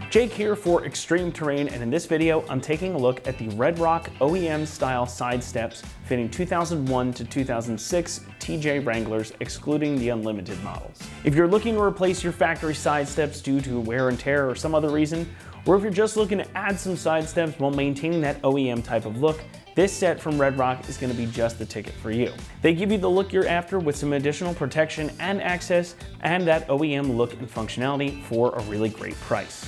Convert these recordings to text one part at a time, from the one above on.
Jake here for Extreme Terrain, and in this video I'm taking a look at the Red Rock OEM style side steps fitting 2001 to 2006 TJ Wranglers, excluding the Unlimited models. If you're looking to replace your factory side steps due to wear and tear or some other reason, or if you're just looking to add some side steps while maintaining that OEM type of look, this set from Red Rock is going to be just the ticket for you. They give you the look you're after with some additional protection and access, and that OEM look and functionality for a really great price.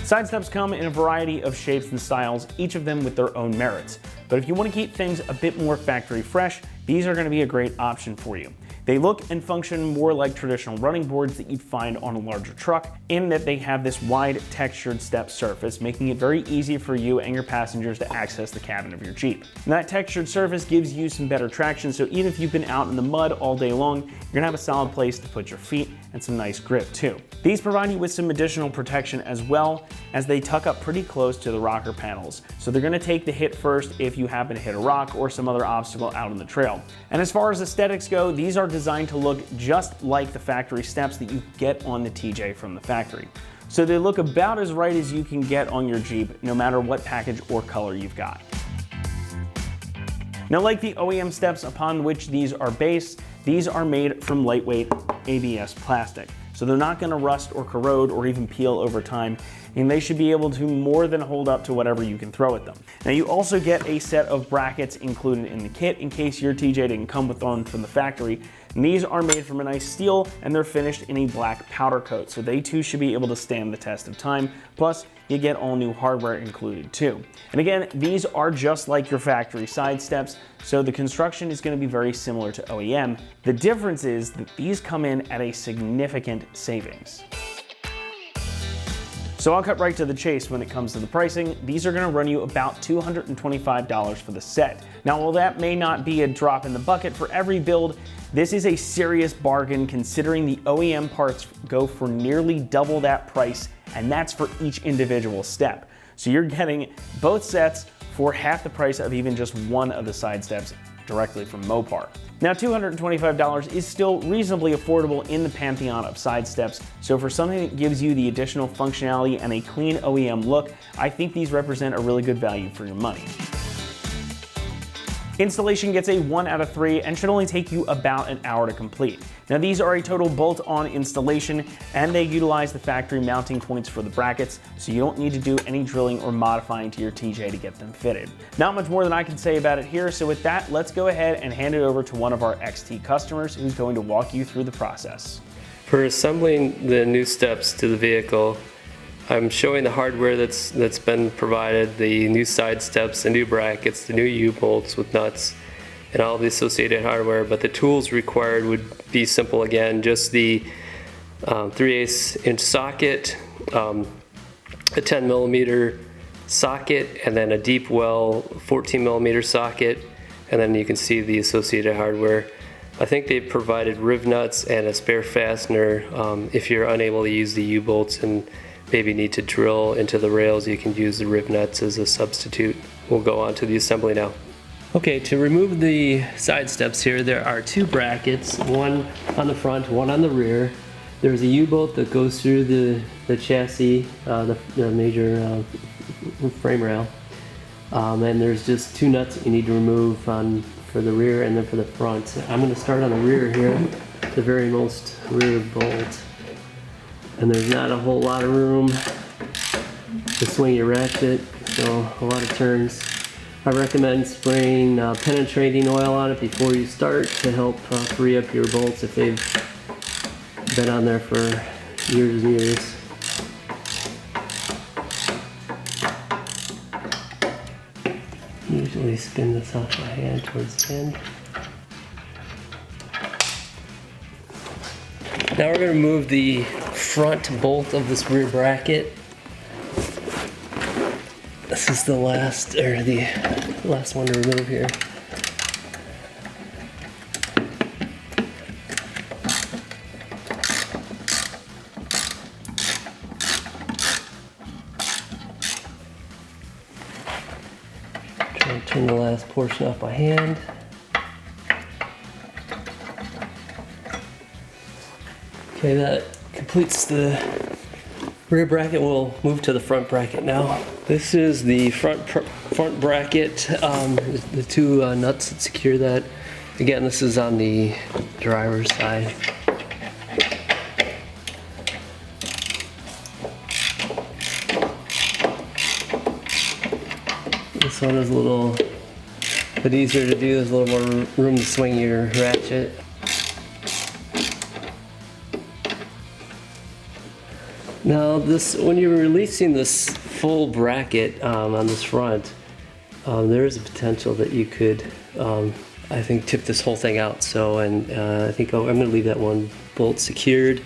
Side steps come in a variety of shapes and styles, each of them with their own merits. But if you want to keep things a bit more factory fresh, these are going to be a great option for you. They look and function more like traditional running boards that you'd find on a larger truck, in that they have this wide textured step surface, making it very easy for you and your passengers to access the cabin of your Jeep. And that textured surface gives you some better traction, so even if you've been out in the mud all day long, you're gonna have a solid place to put your feet and some nice grip too. These provide you with some additional protection as well, as they tuck up pretty close to the rocker panels. So they're gonna take the hit first if you happen to hit a rock or some other obstacle out on the trail. And as far as aesthetics go, these are designed to look just like the factory steps that you get on the TJ from the factory. So they look about as right as you can get on your Jeep, no matter what package or color you've got. Now, like the OEM steps upon which these are based, these are made from lightweight ABS plastic. So they're not gonna rust or corrode or even peel over time, and they should be able to more than hold up to whatever you can throw at them. Now, you also get a set of brackets included in the kit in case your TJ didn't come with one from the factory. And these are made from a nice steel, and they're finished in a black powder coat, so they too should be able to stand the test of time. Plus, you get all new hardware included too. And again, these are just like your factory side steps, so the construction is going to be very similar to OEM. The difference is that these come in at a significant savings. So I'll cut right to the chase when it comes to the pricing. These are gonna run you about $225 for the set. Now, while that may not be a drop in the bucket for every build, this is a serious bargain considering the OEM parts go for nearly double that price, and that's for each individual step. So you're getting both sets for half the price of even just one of the side steps directly from Mopar. Now, $225 is still reasonably affordable in the pantheon of side steps, so for something that gives you the additional functionality and a clean OEM look, I think these represent a really good value for your money. Installation gets a 1 out of 3 and should only take you about an hour to complete. Now, these are a total bolt-on installation, and they utilize the factory mounting points for the brackets, so you don't need to do any drilling or modifying to your TJ to get them fitted. Not much more than I can say about it here, so with that, let's go ahead and hand it over to one of our XT customers who's going to walk you through the process. For assembling the new steps to the vehicle, I'm showing the hardware that's been provided, the new side steps, the new brackets, the new U-bolts with nuts, and all the associated hardware, but the tools required would be simple again, just the 3/8 inch socket, a 10 millimeter socket, and then a deep well 14 millimeter socket, and then you can see the associated hardware. I think they've provided riv nuts and a spare fastener if you're unable to use the U-bolts and maybe need to drill into the rails, you can use the riv nuts as a substitute. We'll go on to the assembly now. Okay, to remove the side steps here, there are two brackets, one on the front, one on the rear. There's a U-bolt that goes through the chassis, the major frame rail. And there's just two nuts that you need to remove for the rear and then for the front. I'm going to start on the rear here, the very most rear bolt. And there's not a whole lot of room to swing your ratchet, so a lot of turns. I recommend spraying penetrating oil on it before you start to help free up your bolts if they've been on there for years and years. Usually spin this off my hand towards the end. Now we're going to remove the front bolt of this rear bracket. This is the last one to remove here. Try to turn the last portion off by hand. Okay, that completes the rear bracket. We'll move to the front bracket now. This is the front bracket, the two nuts that secure that. Again, this is on the driver's side. This one is a little bit easier to do. There's a little more room to swing your ratchet. Now this, when you're releasing this full bracket on this front, there is a potential that you could, I think, tip this whole thing out. So, I think I'm going to leave that one bolt secured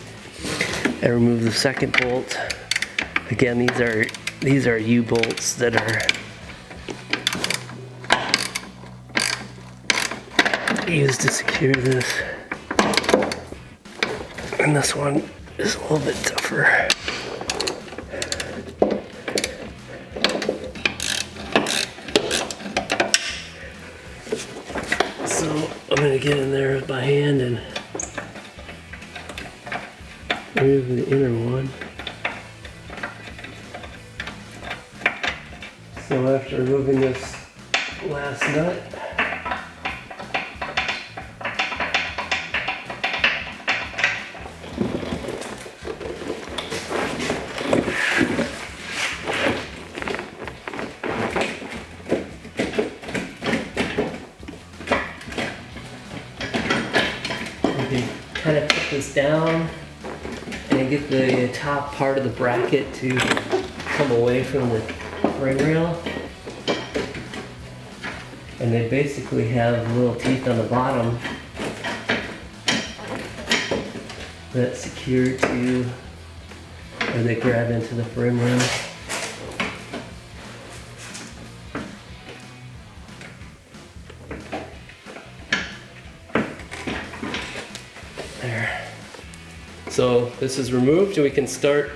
and remove the second bolt. Again, these are U-bolts that are used to secure this, and this one is a little bit tougher. So I'm going to get in there with my hand and remove the inner one. So after removing this last nut, kind of put this down and get the top part of the bracket to come away from the frame rail. And they basically have little teeth on the bottom that secure to, or they grab into the frame rail. There. So this is removed and we can start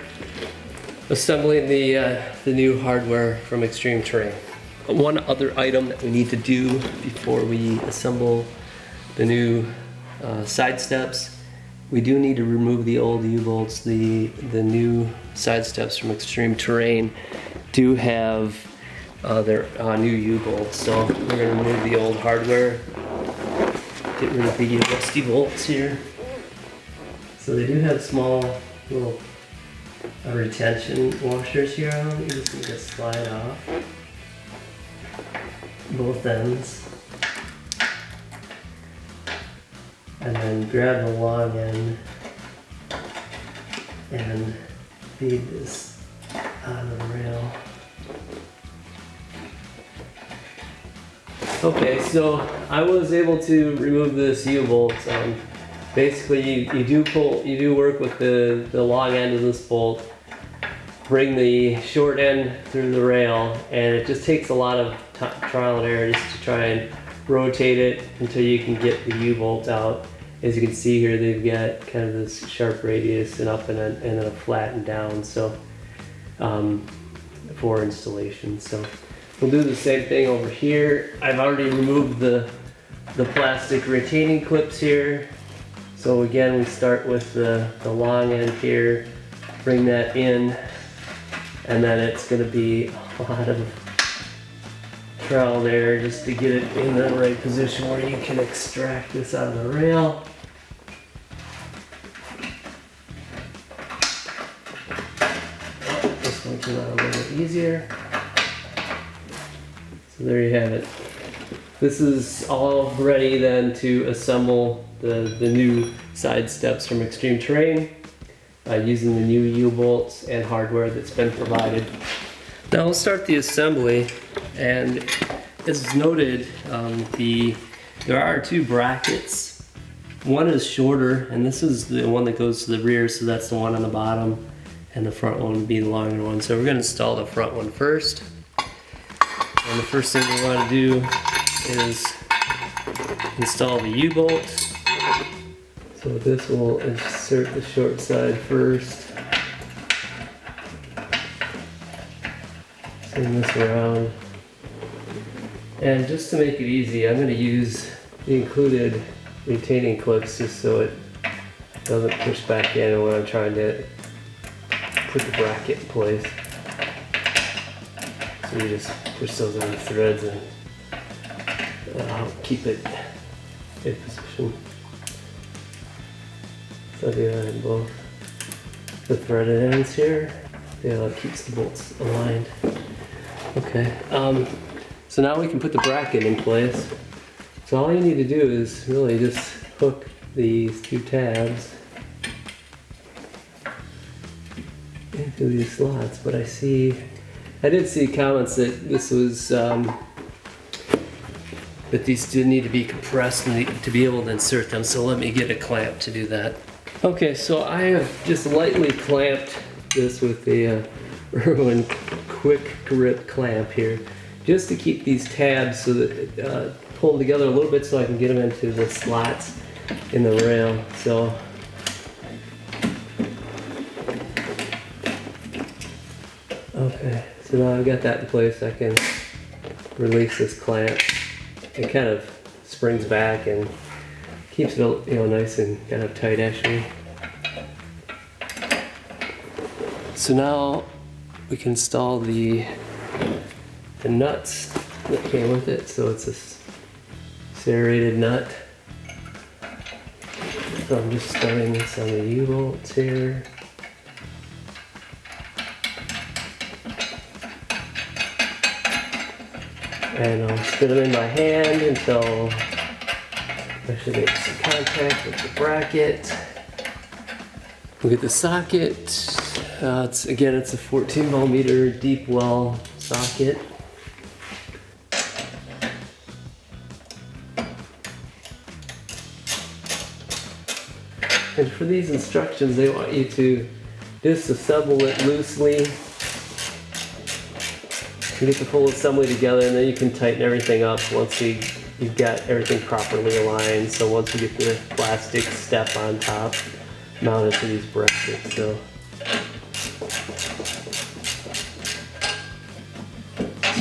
assembling the new hardware from Extreme Terrain. One other item that we need to do before we assemble the new side steps, we do need to remove the old U-bolts. The new side steps from Extreme Terrain do have their new U-bolts. So we're going to remove the old hardware, get rid of the rusty bolts here. So they do have small little retention washers here on. You just need to slide off both ends and then grab the long end and feed this out of the rail. Okay, so I was able to remove this U-bolt. Basically, you do work with the long end of this bolt, bring the short end through the rail, and it just takes a lot of trial and error just to try and rotate it until you can get the U-bolt out. As you can see here, they've got kind of this sharp radius and up and then a flat and down, so for installation. So we'll do the same thing over here. I've already removed the plastic retaining clips here. So again, we start with the long end here, bring that in, and then it's going to be a lot of trial there just to get it in the right position where you can extract this out of the rail. This one came out a little bit easier. So there you have it. This is all ready then to assemble the new side steps from Extreme Terrain using the new U-bolts and hardware that's been provided. Now we'll start the assembly, and as noted, there are two brackets. One is shorter, and this is the one that goes to the rear, so that's the one on the bottom, and the front one would be the longer one. So we're going to install the front one first. And the first thing we want to do is install the U-bolt. So this will insert the short side first. Spin this around. And just to make it easy, I'm going to use the included retaining clips just so it doesn't push back in when I'm trying to put the bracket in place. So you just push those on the threads and keep it in position. So I do that in both the threaded ends here. Yeah, that keeps the bolts aligned. Okay, so now we can put the bracket in place. So all you need to do is really just hook these two tabs into these slots. But I did see comments that this was, that these do need to be compressed to be able to insert them. So let me get a clamp to do that. Okay, so I have just lightly clamped this with the Irwin quick grip clamp here, just to keep these tabs so that pull them together a little bit so I can get them into the slots in the rail. So okay, so now I've got that in place. I can release this clamp. It kind of springs back and keeps it, nice and kind of tight actually. So now we can install the nuts that came with it. So it's a serrated nut. So I'm just starting this on the U-bolts here. And I'll spin them in my hand until I should make some contact with the bracket. Look at the socket. It's a 14mm deep well socket. And for these instructions, they want you to disassemble it loosely. You get the full assembly together, and then you can tighten everything up once you've got everything properly aligned. So once you get the plastic step on top mounted to these brackets. So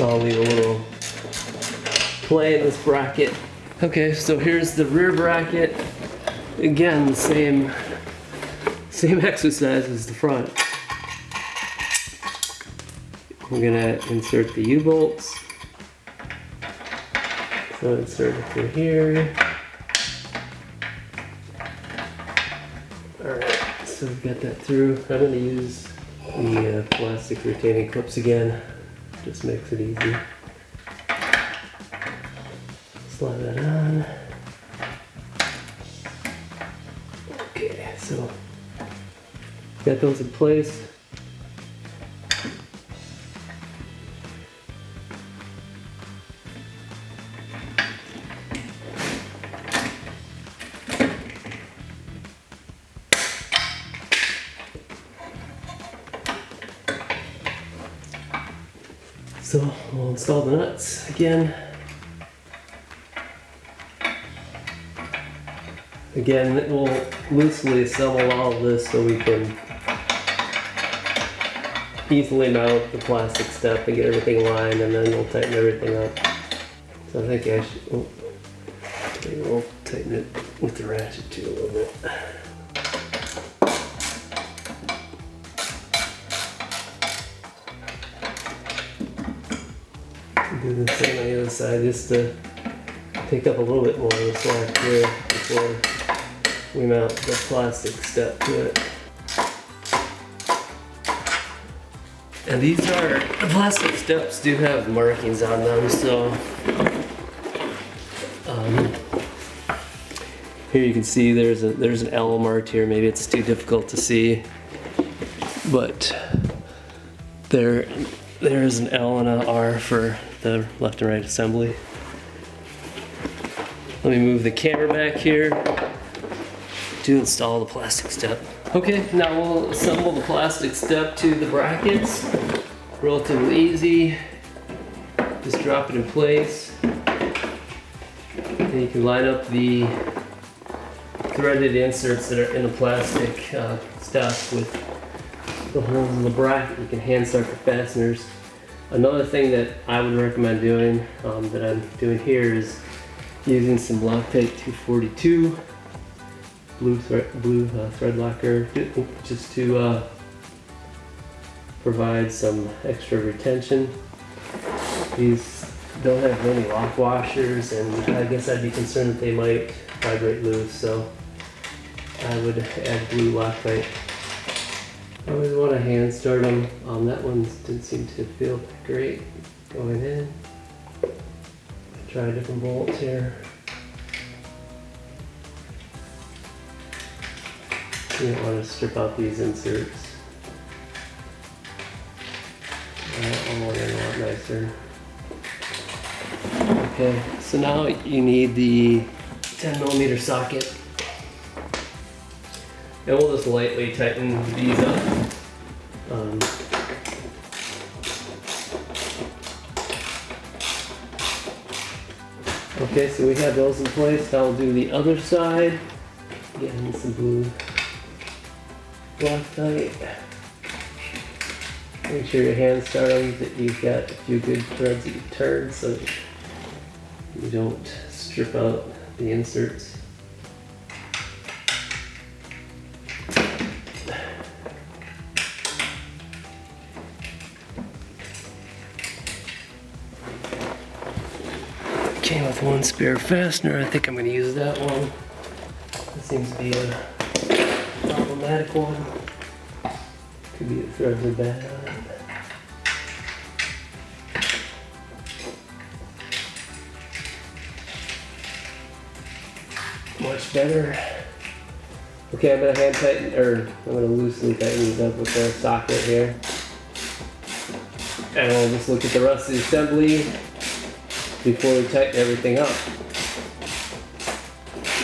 I'll leave a little play in this bracket. Okay, so here's the rear bracket. Again, the same exercise as the front. We're gonna insert the U-bolts. So insert it through here. Alright, so we've got that through. I'm gonna use the plastic retaining clips again. Just makes it easy. Slide that on. Okay, so got those in place. So we'll install the nuts again. Again, we'll loosely assemble all of this so we can easily mount the plastic step and get everything aligned, and then we'll tighten everything up. So I think maybe we'll tighten it with the ratchet too a little bit. Do the same on the other side just to take up a little bit more of the slack here before we mount the plastic step to it. And the plastic steps do have markings on them, so here you can see there's an L marked here. Maybe it's too difficult to see, but there's an L and an R for the left and right assembly. Let me move the camera back here to install the plastic step. Okay, now we'll assemble the plastic step to the brackets. Relatively easy. Just drop it in place. And you can line up the threaded inserts that are in the plastic step with the holes in the bracket. You can hand start the fasteners. Another thing that I would recommend doing, that I'm doing here, is using some Loctite 242 blue thread locker, just to provide some extra retention. These don't have many lock washers, and I guess I'd be concerned that they might vibrate loose, so I would add blue Loctite. I always want to hand start them. That one didn't seem to feel great going in. Try different bolts here. You don't want to strip out these inserts. That one will get a lot nicer. Okay, so now you need the 10mm socket. And we'll just lightly tighten these up. Okay, so we have those in place. Now we'll do the other side. Again, some blue Loctite. Make sure your hands start on that you've got a few good threads that you turn so that you don't strip out the inserts. Came with one spare fastener. I think I'm going to use that one. This seems to be a problematic one. Could be the threads are bad on it. Much better. Okay, I'm going to hand tighten, or I'm going to loosely tighten these up with the socket here. And we'll just look at the rest of the assembly before we tighten everything up.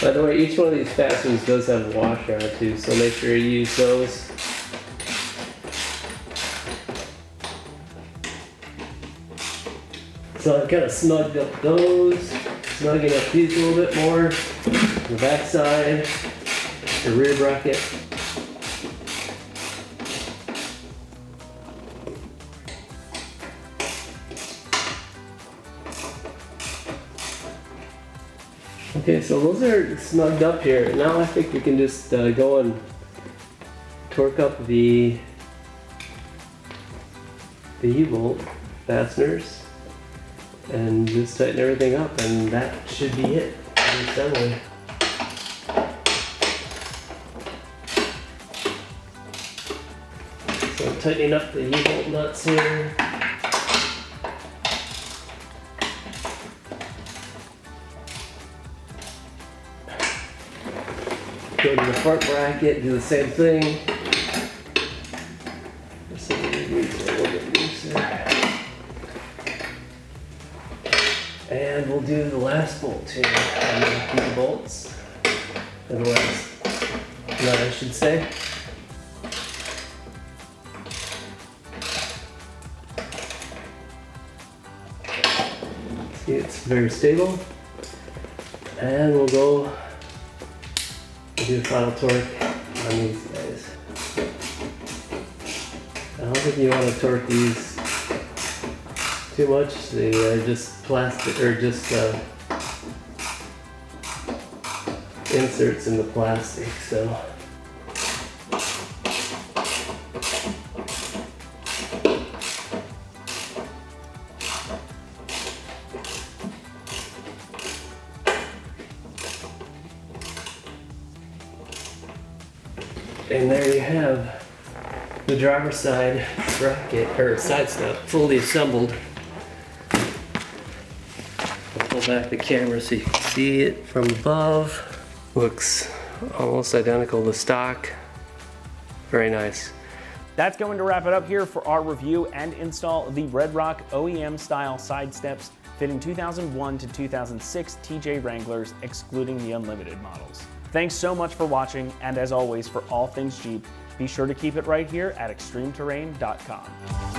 By the way, each one of these fasteners does have a washer on it too, so make sure you use those. So I've kind of snugged up those, snugging up these a little bit more, the back side, the rear bracket. Okay, so those are snugged up here. Now I think we can just go and torque up the U-bolt fasteners and just tighten everything up, and that should be it for the assembly. So I'm tightening up the U-bolt nuts here. Go to the front bracket, do the same thing. Just a little bit looser. And we'll do the last bolt here. And the bolts. Or the last nut, I should say. See, it's very stable. And we'll go do the final torque on these guys. I don't think you want to torque these too much. They are just plastic, or just inserts in the plastic, so. And there you have the driver's side bracket, or side step, fully assembled. I'll pull back the camera so you can see it from above. Looks almost identical to stock. Very nice. That's going to wrap it up here for our review and install of the Red Rock OEM style side steps fitting 2001 to 2006 TJ Wranglers, excluding the Unlimited models. Thanks so much for watching, and as always, for all things Jeep, be sure to keep it right here at extremeterrain.com.